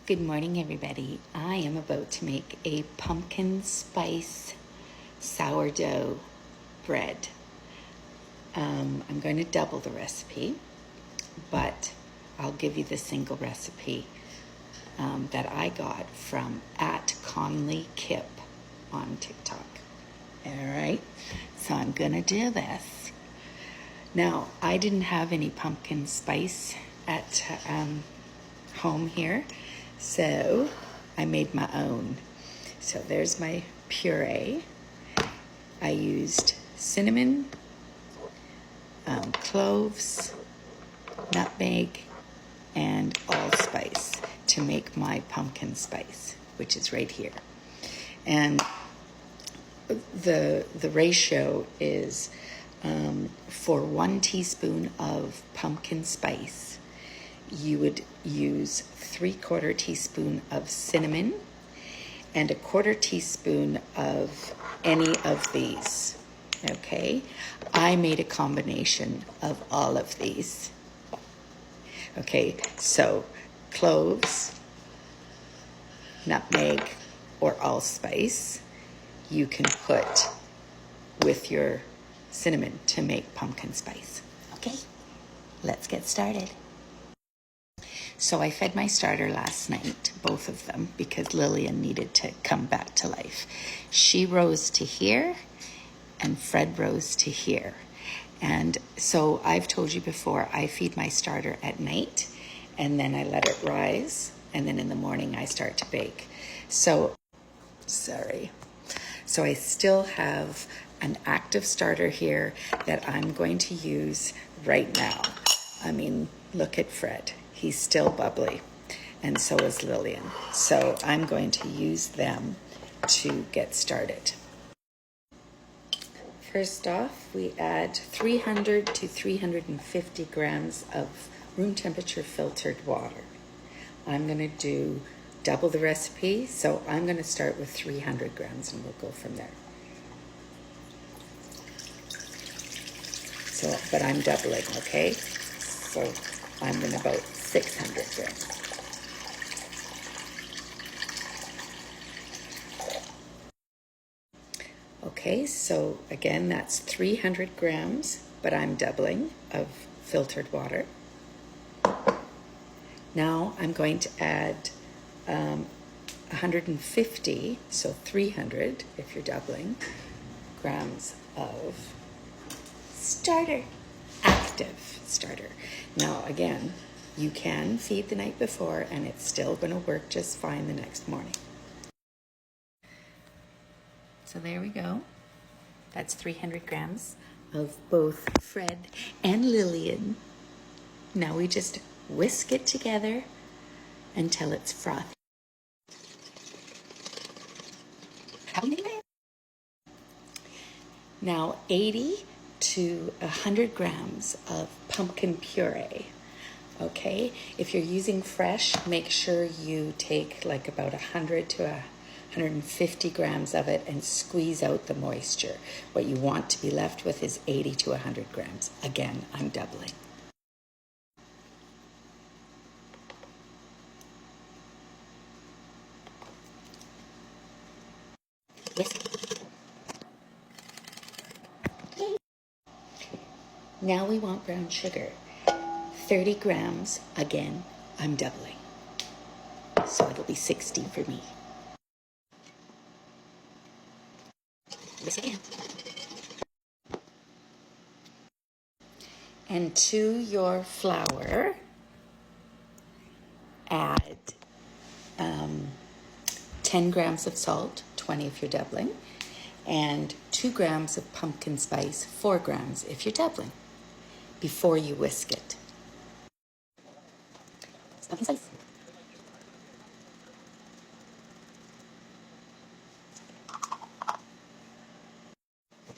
Good morning, everybody. I am about to make a pumpkin spice sourdough bread. I'm going to double the recipe, but I'll give you the single recipe that I got from @ConleyKip on TikTok. All right, so I'm going to do this. Now, I didn't have any pumpkin spice at home here, so I made my own. So there's my puree. I used cinnamon, cloves, nutmeg, and allspice to make my pumpkin spice, which is right here. And the ratio is for 1 teaspoon of pumpkin spice, you would use 3/4 teaspoon of cinnamon and 1/4 teaspoon of any of these. Okay, I made a combination of all of these. Okay, so cloves, nutmeg, or allspice you can put with your cinnamon to make pumpkin spice. Okay, let's get started. So I fed my starter last night, both of them, because Lillian needed to come back to life. She rose to here and Fred rose to here. And so I've told you before, I feed my starter at night and then I let it rise. And then in the morning I start to bake. So I still have an active starter here that I'm going to use right now. I mean, look at Fred. He's still bubbly, and so is Lillian. So I'm going to use them to get started. First off, we add 300 to 350 grams of room temperature filtered water. I'm going to do double the recipe, so I'm going to start with 300 grams and we'll go from there. So, but I'm doubling, okay? So I'm in about 600 grams. Okay, so again, that's 300 grams, but I'm doubling of filtered water. Now I'm going to add 150, so 300 if you're doubling, grams of starter, active starter. Now again, you can feed the night before and it's still going to work just fine the next morning. So there we go. That's 300 grams of both Fred and Lillian. Now we just whisk it together until it's frothy. Now 80 to 100 grams of pumpkin puree. Okay, if you're using fresh, make sure you take like about 100 to 150 grams of it and squeeze out the moisture. What you want to be left with is 80 to 100 grams. Again, I'm doubling. Now we want brown sugar. 30 grams, again, I'm doubling. So it'll be 60 for me. This again. And to your flour, add 10 grams of salt, 20 if you're doubling, and 2 grams of pumpkin spice, 4 grams if you're doubling, before you whisk it. Pumpkin spice.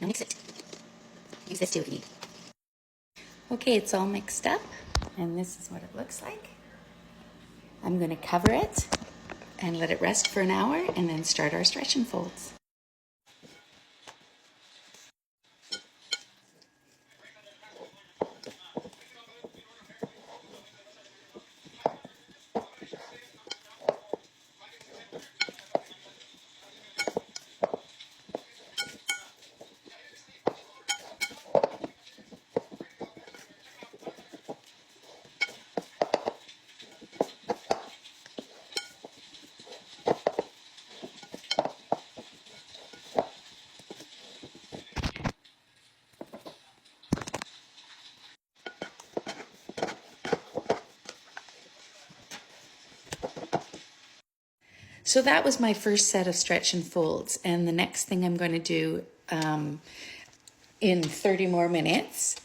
Now mix it. Use this too if you need. Okay, it's all mixed up, and this is what it looks like. I'm going to cover it and let it rest for an hour and then start our stretch and folds. So that was my first set of stretch and folds. And the next thing I'm going to do in 30 more minutes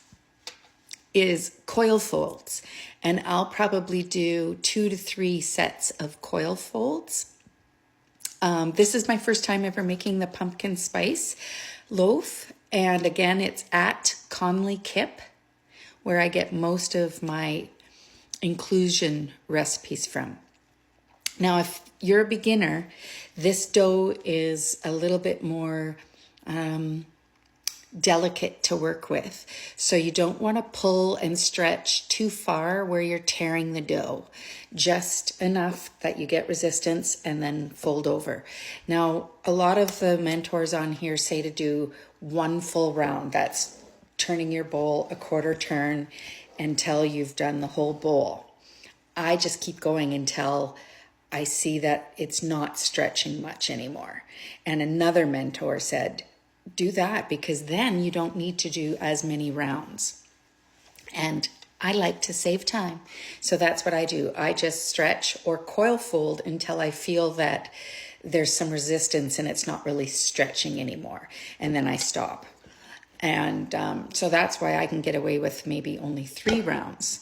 is coil folds. And I'll probably do 2 to 3 sets of coil folds. This is my first time ever making the pumpkin spice loaf. And again, it's at Conley Kip, where I get most of my inclusion recipes from. Now, if you're a beginner, this dough is a little bit more delicate to work with. So you don't want to pull and stretch too far where you're tearing the dough. Just enough that you get resistance and then fold over. Now, a lot of the mentors on here say to do 1 full round. That's turning your bowl a quarter turn until you've done the whole bowl. I just keep going until I see that it's not stretching much anymore. And another mentor said, do that because then you don't need to do as many rounds. And I like to save time. So that's what I do. I just stretch or coil fold until I feel that there's some resistance and it's not really stretching anymore. And then I stop. And so that's why I can get away with maybe only 3 rounds.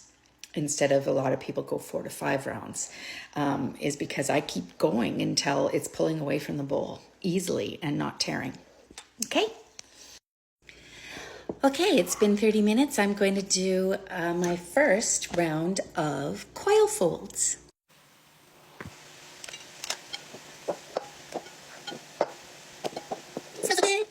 Instead of a lot of people go 4 to 5 rounds, is because I keep going until it's pulling away from the bowl easily and not tearing. Okay. Okay, it's been 30 minutes. I'm going to do my first round of coil folds. Smells so good.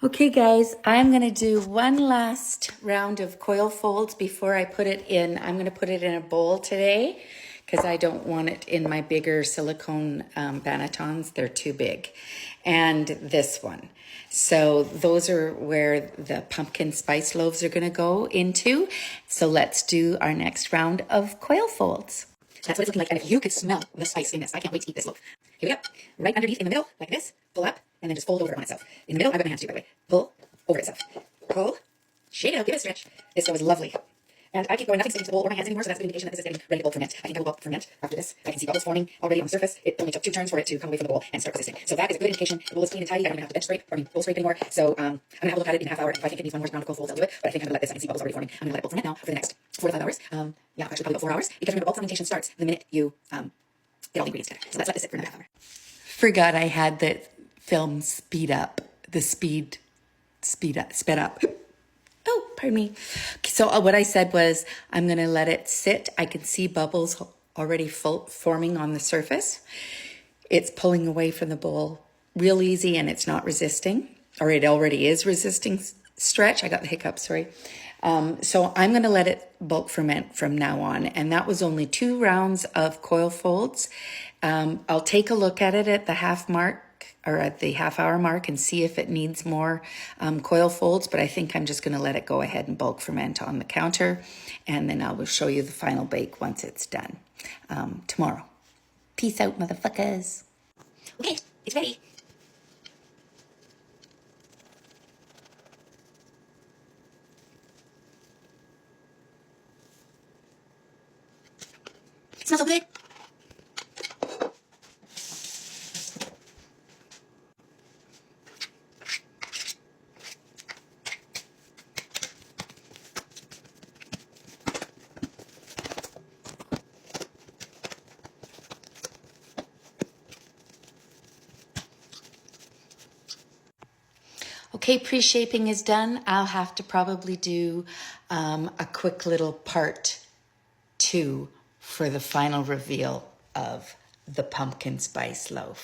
Okay guys, I'm going to do one last round of coil folds before I put it in. I'm going to put it in a bowl today because I don't want it in my bigger silicone bannetons. They're too big. And this one. So those are where the pumpkin spice loaves are going to go into. So let's do our next round of coil folds. That's what it's looking like. And if you could smell the spice in this, I can't wait to eat this loaf. Here we go. Right underneath in the middle, like this. Pull up, and then just fold over on itself. In the middle, I've got my hands too, by the way. Pull over itself. Pull. Shake it out. Give it a stretch. This dough is lovely. And I keep going. Nothing's sticking to the bowl or my hands anymore, so that's a good indication that this is getting ready to bulk ferment. I think I will bulk ferment after this. I can see bubbles forming already on the surface. It only took 2 turns for it to come away from the bowl and start resisting. So that is a good indication. The bowl is clean and tidy. I don't even have to bench scrape or bowl scrape anymore. So I'm going to have a look at it in a half hour. If I think it needs one more round of coil folds, I'll do it. But I think I'm going to let this. I can see bubbles already forming. I'm going to let it bulk ferment now for the next 4 to 5 hours. Yeah, actually probably about 4 hours. Because remember, bulk fermentation starts the minute you get all the ingredients together. So let's let this sit for another half hour. Forgot I had the film speed up. The sped up. Oh, pardon me. So what I said was I'm going to let it sit. I can see bubbles already forming on the surface. It's pulling away from the bowl real easy and it's not resisting, or it already is resisting stretch. I got the hiccups, sorry. So I'm going to let it bulk ferment from now on. And that was only 2 rounds of coil folds. I'll take a look at it at the half mark, or at the half hour mark, and see if it needs more coil folds, but I think I'm just going to let it go ahead and bulk ferment on the counter, and then I will show you the final bake once it's done tomorrow. Peace out, motherfuckers. Okay, it's ready. It smells so good. Okay, pre-shaping is done. I'll have to probably do a quick little part 2 for the final reveal of the pumpkin spice loaf.